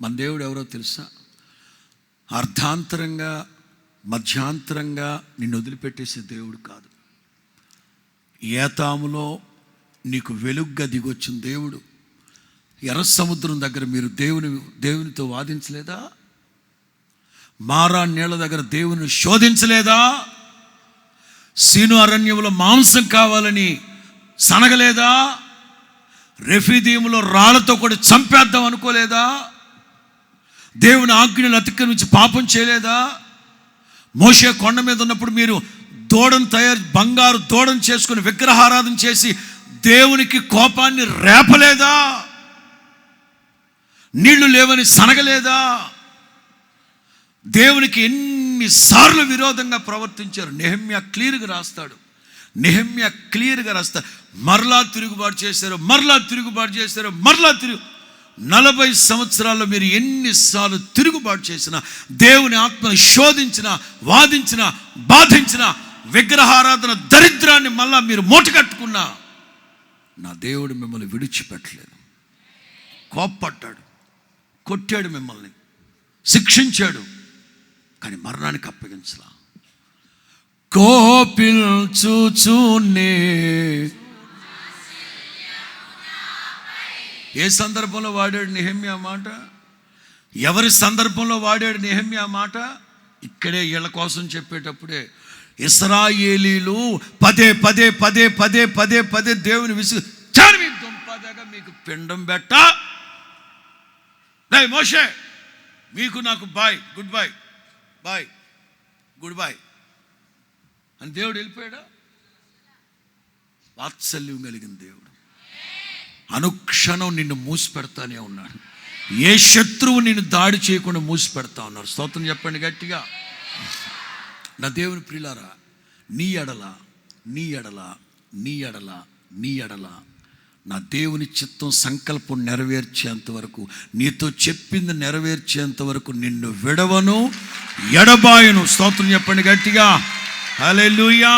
మన దేవుడు ఎవరో తెలుసా? అర్ధాంతరంగా మధ్యాంతరంగా నిన్ను వదిలిపెట్టేసే దేవుడు కాదు. ఏతాములో నీకు వెలుగ్గా దిగొచ్చిన దేవుడు. ఎర్ర సముద్రం దగ్గర మీరు దేవునితో వాదించలేదా? మారా నీళ్ళ దగ్గర దేవుని శోధించలేదా? సీను అరణ్యంలో మాంసం కావాలని సనగలేదా? రెఫీదీములో రాళ్లతో కూడా చంపేద్దాం అనుకోలేదా? దేవుని ఆజ్ఞను అతిక్రమించి పాపం చేయలేదా? మోషే కొండ మీద ఉన్నప్పుడు మీరు బంగారు దూడను చేసుకుని విగ్రహారాధన చేసి దేవునికి కోపాన్ని రేపలేదా? నీళ్లు లేవని సనగలేదా? దేవునికి ఎన్నిసార్లు విరోధంగా ప్రవర్తించారు. నెహెమ్యా క్లియర్గా రాస్తాడు. మరలా తిరుగుబాటు చేశారు, 40 సంవత్సరాల్లో మీరు ఎన్నిసార్లు తిరుగుబాటు చేసినా, దేవుని ఆత్మను శోధించిన, వాదించిన, బాధించిన, విగ్రహారాధన దరిద్రాన్ని మళ్ళా మీరు మూటగట్టుకున్నా, నా దేవుడు మిమ్మల్ని విడిచిపెట్టలేదు. కోప్పడ్డాడు, కొట్టాడు, మిమ్మల్ని శిక్షించాడు, కానీ మరణానికి అప్పగించలా. కోపిల్చుచునే ఏ సందర్భంలో వాడాడు నెహెమ్యా మాట? ఎవరి సందర్భంలో వాడాడు నెహెమ్యా మాట? ఇక్కడే వీళ్ళ కోసం చెప్పేటప్పుడే ఇశ్రాయేలీలు పదే దేవుని విసుగు మీ దుంపదగా మీకు పిండం బెట్ట, మోషే మీకు నాకు గుడ్ బై అని దేవుడు వెళ్ళిపోయాడా? వాత్సల్యం కలిగిన దేవుడు అనుక్షణం నిన్ను మూసి పెడతానే ఉన్నాడు. ఏ శత్రువు నిన్ను దాడి చేయకుండా మూసి పెడతా ఉన్నారు. స్తోత్రం చెప్పండి గట్టిగా. నా దేవుని ప్రియులారా, నీ ఎడల నా దేవుని చిత్తం సంకల్పం నెరవేర్చేంత వరకు, నీతో చెప్పింది నెరవేర్చేంత వరకు నిన్ను విడవను, ఎడబాయను. స్తోత్రం చెప్పండి గట్టిగా. హల్లెలూయా.